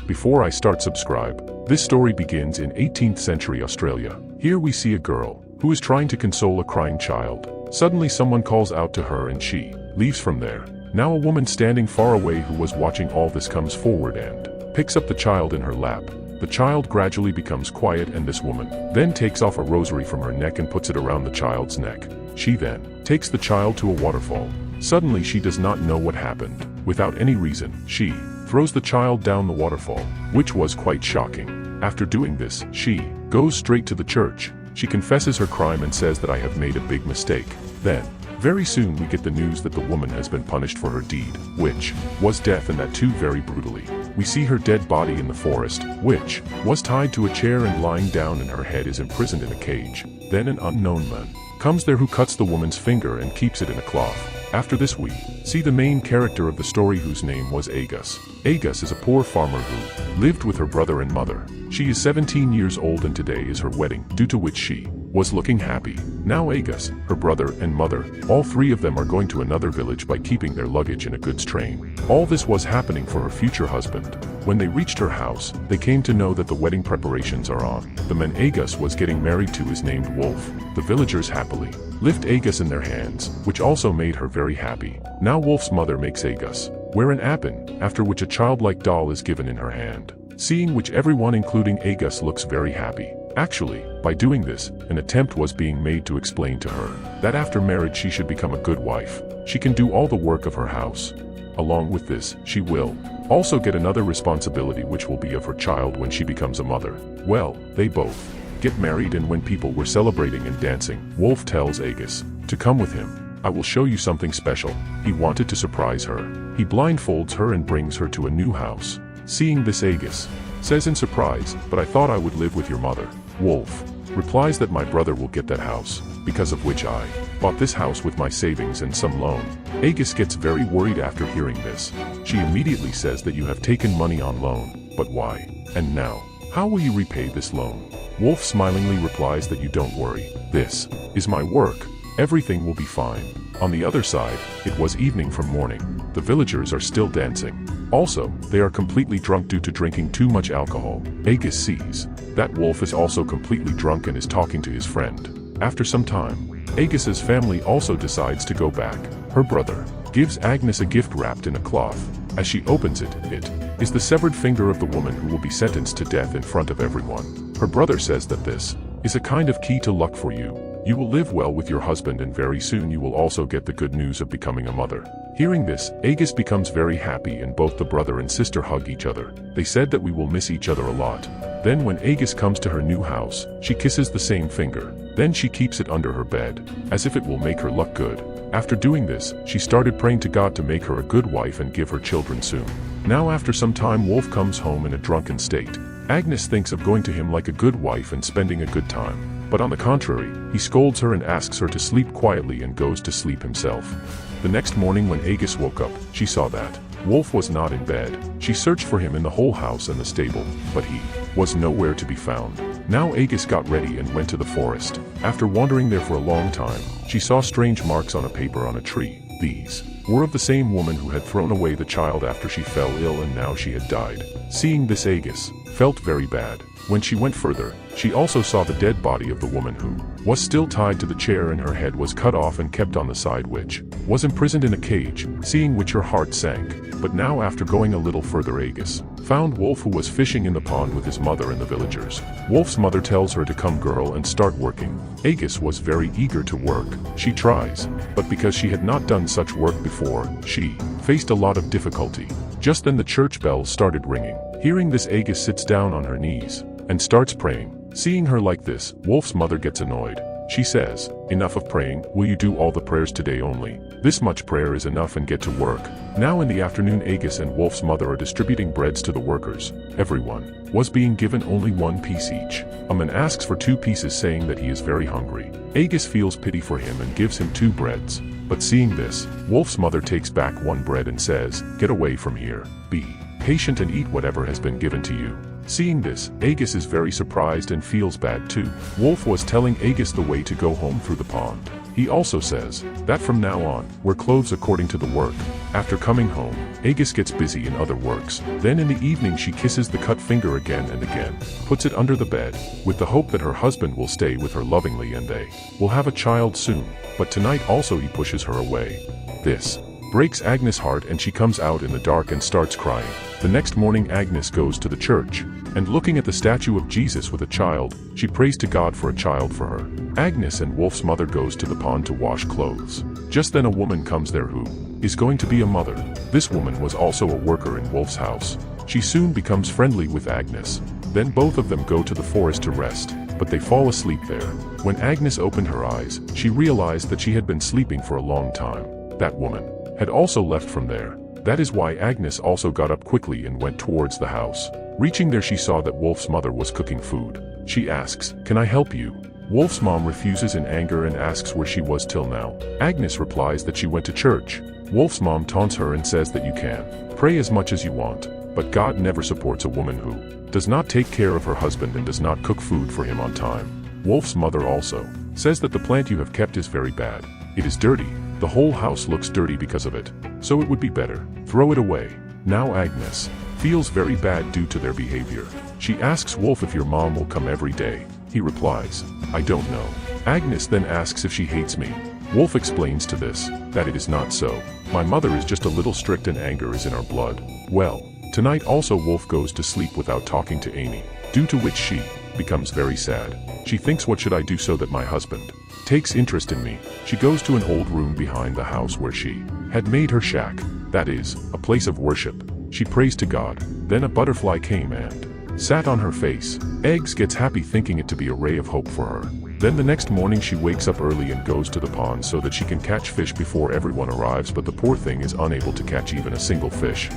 Before I start, subscribe. This story begins in 18th century Australia. Here we see a girl who is trying to console a crying child. Suddenly someone calls out to her and she leaves from there. Now a woman standing far away who was watching all this comes forward and picks up the child in her lap. The child gradually becomes quiet and this woman then takes off a rosary from her neck and puts it around the child's neck. She then takes the child to a waterfall. Suddenly she does not know what happened. Without any reason, she throws the child down the waterfall, which was quite shocking. After doing this, she goes straight to the church. She confesses her crime and says that I have made a big mistake. Then, very soon we get the news that the woman has been punished for her deed, which was death, and that too very brutally. We see her dead body in the forest, which was tied to a chair and lying down, and her head is imprisoned in a cage. Then an unknown man comes there who cuts the woman's finger and keeps it in a cloth. After this we see the main character of the story, whose name was Agus. Agus is a poor farmer who lived with her brother and mother. She is 17 years old and today is her wedding, due to which she was looking happy. Now Agus, her brother and mother, all three of them are going to another village by keeping their luggage in a goods train. All this was happening for her future husband. When they reached her house, they came to know that the wedding preparations are on. The man Agus was getting married to is named Wolf. The villagers happily lift Agus in their hands, which also made her very happy. Now Wolf's mother makes Agus wear an apron, after which a childlike doll is given in her hand. Seeing which everyone including Agus looks very happy. Actually, by doing this, an attempt was being made to explain to her that after marriage she should become a good wife. She can do all the work of her house. Along with this, she will also get another responsibility, which will be of her child when she becomes a mother. Well, they both get married, and when people were celebrating and dancing, Wolf tells Agus to come with him. I will show you something special. He wanted to surprise her. He blindfolds her and brings her to a new house. Seeing this, Agus says in surprise, but I thought I would live with your mother. Wolf replies that my brother will get that house, because of which I bought this house with my savings and some loan. Agus gets very worried after hearing this. She immediately says that you have taken money on loan, but why? And now, how will you repay this loan? Wolf smilingly replies that you don't worry. This is my work. Everything will be fine. On the other side, it was evening from morning. The villagers are still dancing. Also, they are completely drunk due to drinking too much alcohol. Agus sees that Wolf is also completely drunk and is talking to his friend. After some time, Agus's family also decides to go back. Her brother gives Agnes a gift wrapped in a cloth. As she opens it, it is the severed finger of the woman who will be sentenced to death in front of everyone. Her brother says that this is a kind of key to luck for you. You will live well with your husband, and very soon you will also get the good news of becoming a mother. Hearing this, Agus becomes very happy and both the brother and sister hug each other. They said that we will miss each other a lot. Then when Agus comes to her new house, she kisses the same finger. Then she keeps it under her bed, as if it will make her luck good. After doing this, she started praying to God to make her a good wife and give her children soon. Now after some time, Wolf comes home in a drunken state. Agnes thinks of going to him like a good wife and spending a good time. But on the contrary, he scolds her and asks her to sleep quietly and goes to sleep himself. The next morning when Agus woke up, she saw that Wolf was not in bed. She searched for him in the whole house and the stable, but he was nowhere to be found. Now Agus got ready and went to the forest. After wandering there for a long time, she saw strange marks on a paper on a tree. These were of the same woman who had thrown away the child after she fell ill, and now she had died. Seeing this, Agus felt very bad. When she went further, she also saw the dead body of the woman who was still tied to the chair, and her head was cut off and kept on the side, which was imprisoned in a cage. Seeing which her heart sank. But now after going a little further, Agus found Wolf, who was fishing in the pond with his mother and the villagers. Wolf's mother tells her to come, girl, and start working. Agus was very eager to work. She tries, but because she had not done such work before, she faced a lot of difficulty. Just then the church bells started ringing. Hearing this, Agus sits down on her knees and starts praying. Seeing her like this, Wolf's mother gets annoyed. She says, enough of praying, will you do all the prayers today only? This much prayer is enough, and get to work. Now in the afternoon, Agus and Wolf's mother are distributing breads to the workers. Everyone was being given only one piece each. A man asks for 2 pieces, saying that he is very hungry. Agus feels pity for him and gives him 2 breads. But seeing this, Wolf's mother takes back 1 bread and says, get away from here. Be patient and eat whatever has been given to you. Seeing this, Agus is very surprised and feels bad too. Wolf was telling Agus the way to go home through the pond. He also says that from now on, wear clothes according to the work. After coming home, Agus gets busy in other works. Then in the evening she kisses the cut finger again and again, puts it under the bed, with the hope that her husband will stay with her lovingly and they will have a child soon. But tonight also he pushes her away. This breaks Agnes' heart and she comes out in the dark and starts crying. The next morning Agnes goes to the church, and looking at the statue of Jesus with a child, she prays to God for a child for her. Agnes and Wolf's mother goes to the pond to wash clothes. Just then a woman comes there who is going to be a mother. This woman was also a worker in Wolf's house. She soon becomes friendly with Agnes. Then both of them go to the forest to rest, but they fall asleep there. When Agnes opened her eyes, she realized that she had been sleeping for a long time. That woman had also left from there. That is why Agnes also got up quickly and went towards the house. Reaching there she saw that Wolf's mother was cooking food. She asks, "Can I help you?" Wolf's mom refuses in anger and asks where she was till now. Agnes replies that she went to church. Wolf's mom taunts her and says that you can pray as much as you want, but God never supports a woman who does not take care of her husband and does not cook food for him on time. Wolf's mother also says that the plant you have kept is very bad. It is dirty. The whole house looks dirty because of it. So it would be better. Throw it away. Now Agnes feels very bad due to their behavior. She asks Wolf if your mom will come every day. He replies, "I don't know." Agnes then asks if she hates me. Wolf explains to this that it is not so. My mother is just a little strict and anger is in our blood. Well, tonight also Wolf goes to sleep without talking to Amy, due to which she becomes very sad. She thinks, what should I do so that my husband takes interest in me? She goes to an old room behind the house where she had made her shack, that is, a place of worship. She prays to God. Then a butterfly came and sat on her face. Eggs gets happy thinking it to be a ray of hope for her. Then the next morning she wakes up early and goes to the pond so that she can catch fish before everyone arrives, but the poor thing is unable to catch even a single fish.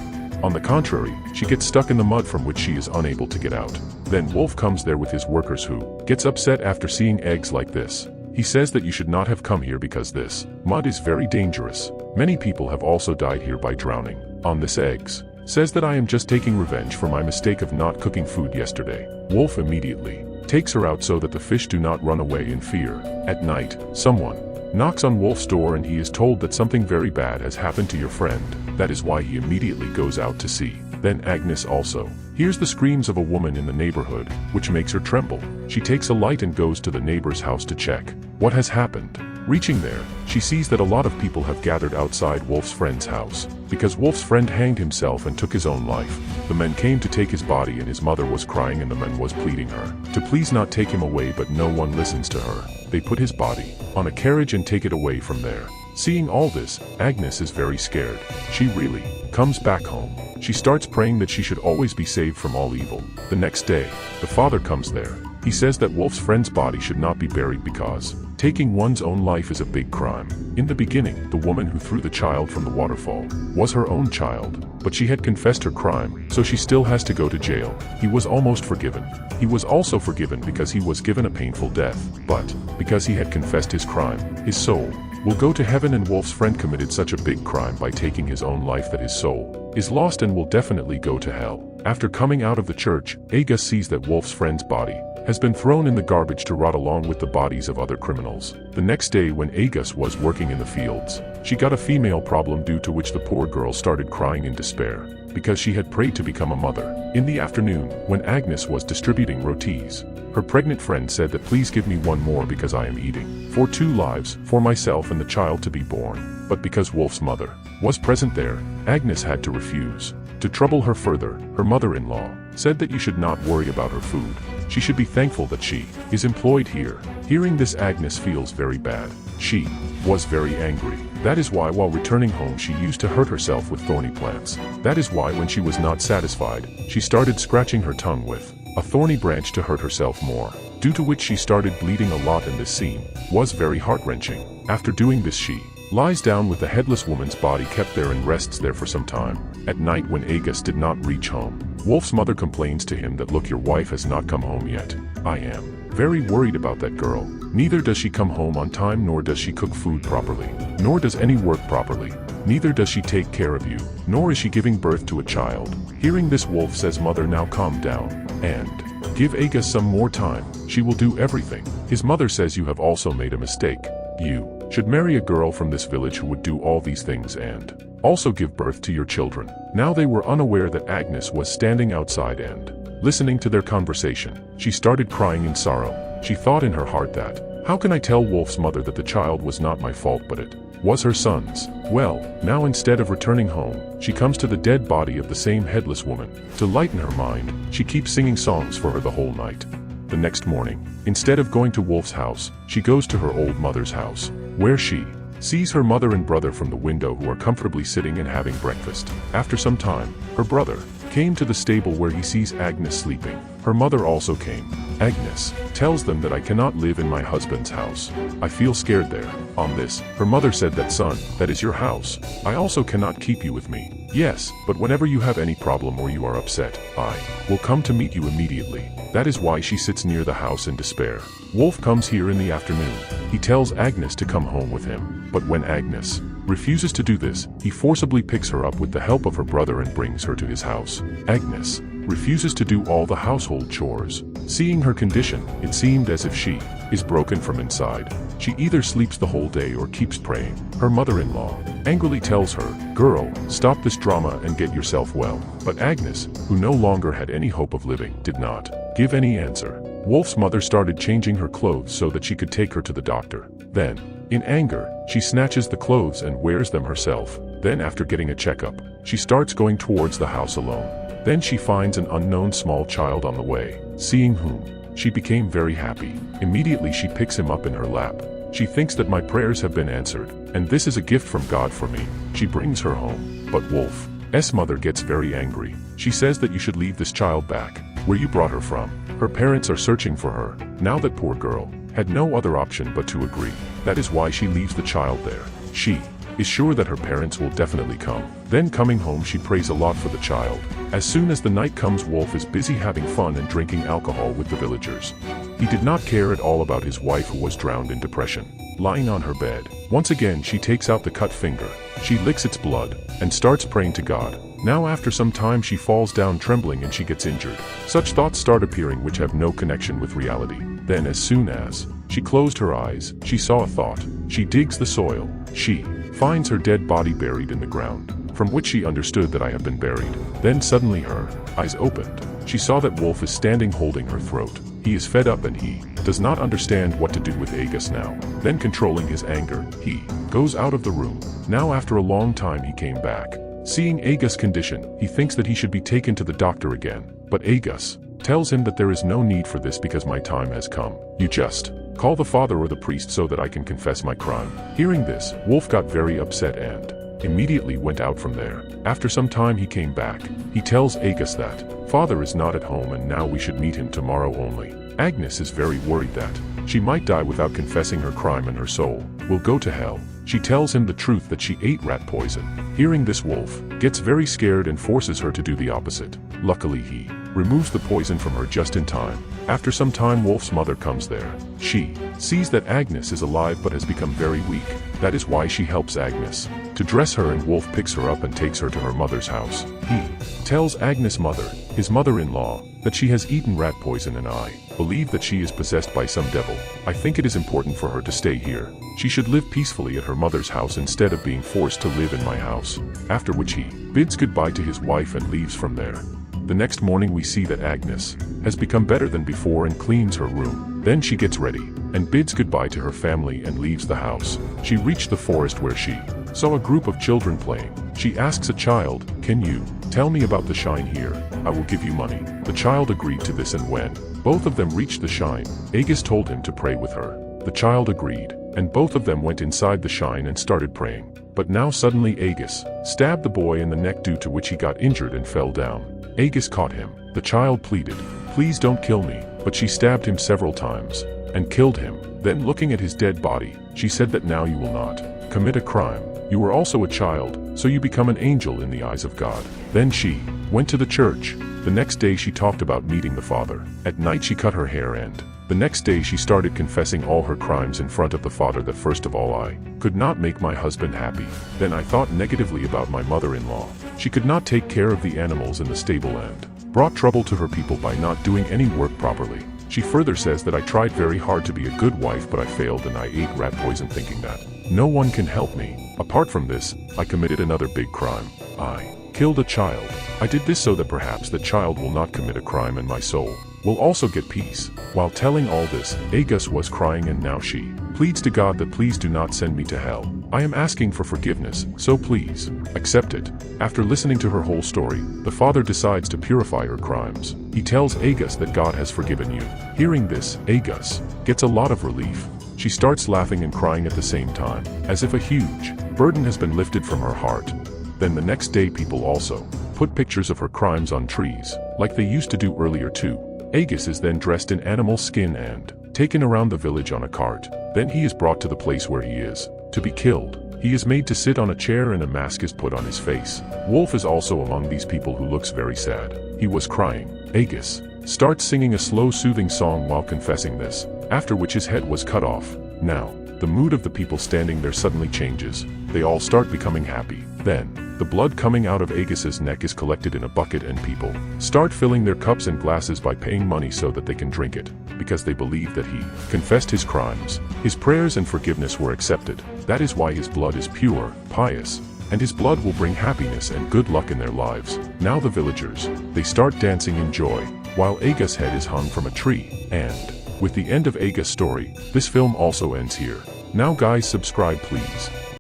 On the contrary, she gets stuck in the mud from which she is unable to get out. Then Wolf comes there with his workers who gets upset after seeing eggs like this. He says that you should not have come here because this mud is very dangerous. Many people have also died here by drowning. On this eggs says that I am just taking revenge for my mistake of not cooking food yesterday. Wolf immediately takes her out so that the fish do not run away in fear. At night, someone knocks on Wolf's door and he is told that something very bad has happened to your friend. That is why he immediately goes out to see. Then Agnes also hears the screams of a woman in the neighborhood, which makes her tremble. She takes a light and goes to the neighbor's house to check what has happened. Reaching there, she sees that a lot of people have gathered outside Wolf's friend's house, because Wolf's friend hanged himself and took his own life. The men came to take his body and his mother was crying and the man was pleading her to please not take him away, but no one listens to her. They put his body on a carriage and take it away from there. Seeing all this, Agnes is very scared. She really comes back home. She starts praying that she should always be saved from all evil. The next day, the father comes there. He says that Wolf's friend's body should not be buried because taking one's own life is a big crime. In the beginning, the woman who threw the child from the waterfall was her own child, but she had confessed her crime, so she still has to go to jail. He was almost forgiven. He was also forgiven because he was given a painful death, but because he had confessed his crime, his soul will go to heaven, and Wolf's friend committed such a big crime by taking his own life that his soul is lost and will definitely go to hell. After coming out of the church, Agus sees that Wolf's friend's body has been thrown in the garbage to rot along with the bodies of other criminals. The next day when Agus was working in the fields, she got a female problem, due to which the poor girl started crying in despair, because she had prayed to become a mother. In the afternoon, when Agnes was distributing rotis, her pregnant friend said that please give me one more because I am eating for 2 lives, for myself and the child to be born. But because Wolf's mother was present there, Agnes had to refuse. To trouble her further, her mother-in-law said that you should not worry about her food. She should be thankful that she is employed here. Hearing this, Agnes feels very bad. She was very angry. That is why while returning home she used to hurt herself with thorny plants. That is why when she was not satisfied, she started scratching her tongue with a thorny branch to hurt herself more, due to which she started bleeding a lot, and this scene was very heart-wrenching. After doing this, she lies down with the headless woman's body kept there and rests there for some time. At night when Agus did not reach home, Wolf's mother complains to him that look, your wife has not come home yet. I am very worried about that girl. Neither does she come home on time, nor does she cook food properly, nor does any work properly. Neither does she take care of you, nor is she giving birth to a child. Hearing this, Wolf says, mother, now calm down and give Agus some more time. She will do everything. His mother says, you have also made a mistake. You should marry a girl from this village who would do all these things and also give birth to your children. Now they were unaware that Agnes was standing outside and listening to their conversation. She started crying in sorrow. She thought in her heart that, how can I tell Wolf's mother that the child was not my fault but it was her son's? Well, now instead of returning home, she comes to the dead body of the same headless woman. To lighten her mind, she keeps singing songs for her the whole night. The next morning, instead of going to Wolf's house, she goes to her old mother's house, where she sees her mother and brother from the window who are comfortably sitting and having breakfast. After some time, her brother came to the stable where he sees Agnes sleeping. Her mother also came. Agnes tells them that I cannot live in my husband's house. I feel scared there. On this, her mother said that son, that is your house. I also cannot keep you with me. Yes, but whenever you have any problem or you are upset, I will come to meet you immediately. That is why she sits near the house in despair. Wolf comes here in the afternoon. He tells Agnes to come home with him. But when Agnes refuses to do this, he forcibly picks her up with the help of her brother and brings her to his house. Agnes refuses to do all the household chores. Seeing her condition, it seemed as if she is broken from inside. She either sleeps the whole day or keeps praying. Her mother-in-law angrily tells her, "Girl, stop this drama and get yourself well." But Agnes, who no longer had any hope of living, did not give any answer. Wolf's mother started changing her clothes so that she could take her to the doctor. Then, in anger, she snatches the clothes and wears them herself. Then after getting a checkup, she starts going towards the house alone. Then she finds an unknown small child on the way, seeing whom she became very happy. Immediately she picks him up in her lap. She thinks that my prayers have been answered, and this is a gift from God for me. She brings her home. But Wolf's mother gets very angry. She says that you should leave this child back, where you brought her from. Her parents are searching for her. Now that poor girl had no other option but to agree. That is why she leaves the child there. She is sure that her parents will definitely come. Then coming home she prays a lot for the child. As soon as the night comes, Wolf is busy having fun and drinking alcohol with the villagers. He did not care at all about his wife who was drowned in depression. Lying on her bed, once again she takes out the cut finger. She licks its blood and starts praying to God. Now after some time she falls down trembling and she gets injured. Such thoughts start appearing which have no connection with reality. Then as soon as she closed her eyes, she saw a thought. She digs the soil. She finds her dead body buried in the ground, from which she understood that I have been buried. Then suddenly her eyes opened. She saw that Wolf is standing holding her throat. He is fed up and he does not understand what to do with Agus now. Then controlling his anger, he goes out of the room. Now after a long time he came back. Seeing Agus' condition, he thinks that he should be taken to the doctor again. But Agus tells him that there is no need for this because my time has come. You just call the father or the priest so that I can confess my crime. Hearing this, Wolf got very upset and immediately went out from there. After some time he came back. He tells Agus that father is not at home and now we should meet him tomorrow only. Agnes is very worried that she might die without confessing her crime and her soul will go to hell. She tells him the truth that she ate rat poison. Hearing this, Wolf gets very scared and forces her to do the opposite. Luckily he removes the poison from her just in time. After some time Wolf's mother comes there. She sees that Agnes is alive but has become very weak. That is why she helps Agnes to dress her and Wolf picks her up and takes her to her mother's house. He tells Agnes' mother, his mother-in-law, that she has eaten rat poison and I believe that she is possessed by some devil. I think it is important for her to stay here. She should live peacefully at her mother's house instead of being forced to live in my house. After which he bids goodbye to his wife and leaves from there. The next morning we see that Agnes has become better than before and cleans her room. Then she gets ready and bids goodbye to her family and leaves the house. She reached the forest where she saw a group of children playing. She asks a child, "Can you tell me about the shrine here? I will give you money." The child agreed to this, and when both of them reached the shrine, Agus told him to pray with her. The child agreed, and both of them went inside the shrine and started praying. But now suddenly Agus stabbed the boy in the neck, due to which he got injured and fell down. Agus caught him. The child pleaded, "Please don't kill me," but she stabbed him several times and killed him. Then looking at his dead body, she said that now you will not commit a crime. You were also a child, so you become an angel in the eyes of God. Then she went to the church. The next day she talked about meeting the father. At night she cut her hair, and the next day she started confessing all her crimes in front of the father, that first of all I could not make my husband happy. Then I thought negatively about my mother-in-law. She could not take care of the animals in the stable and brought trouble to her people by not doing any work properly. She further says that I tried very hard to be a good wife but I failed and I ate rat poison, thinking that No one can help me. Apart from this, I committed another big crime. I killed a child. I did this so that perhaps the child will not commit a crime and my soul will also get peace. While telling all this, Agus was crying and now she pleads to God that please do not send me to hell. I am asking for forgiveness, so please accept it. After listening to her whole story, the father decides to purify her crimes. He tells Agus that God has forgiven you. Hearing this, Agus gets a lot of relief. She starts laughing and crying at the same time, as if a huge burden has been lifted from her heart. Then the next day people also put pictures of her crimes on trees, like they used to do earlier too. Agus is then dressed in animal skin and taken around the village on a cart. Then he is brought to the place where he is to be killed. He is made to sit on a chair and a mask is put on his face. Wolf is also among these people who looks very sad. He was crying. Agus starts singing a slow soothing song while confessing this, after which his head was cut off. Now, the mood of the people standing there suddenly changes. They all start becoming happy. Then, the blood coming out of Agus's neck is collected in a bucket and people start filling their cups and glasses by paying money so that they can drink it, because they believe that he confessed his crimes. His prayers and forgiveness were accepted. That is why his blood is pure, pious, and his blood will bring happiness and good luck in their lives. Now the villagers, they start dancing in joy, while Agus' head is hung from a tree. And with the end of Agus' story, this film also ends here. Now guys, subscribe please.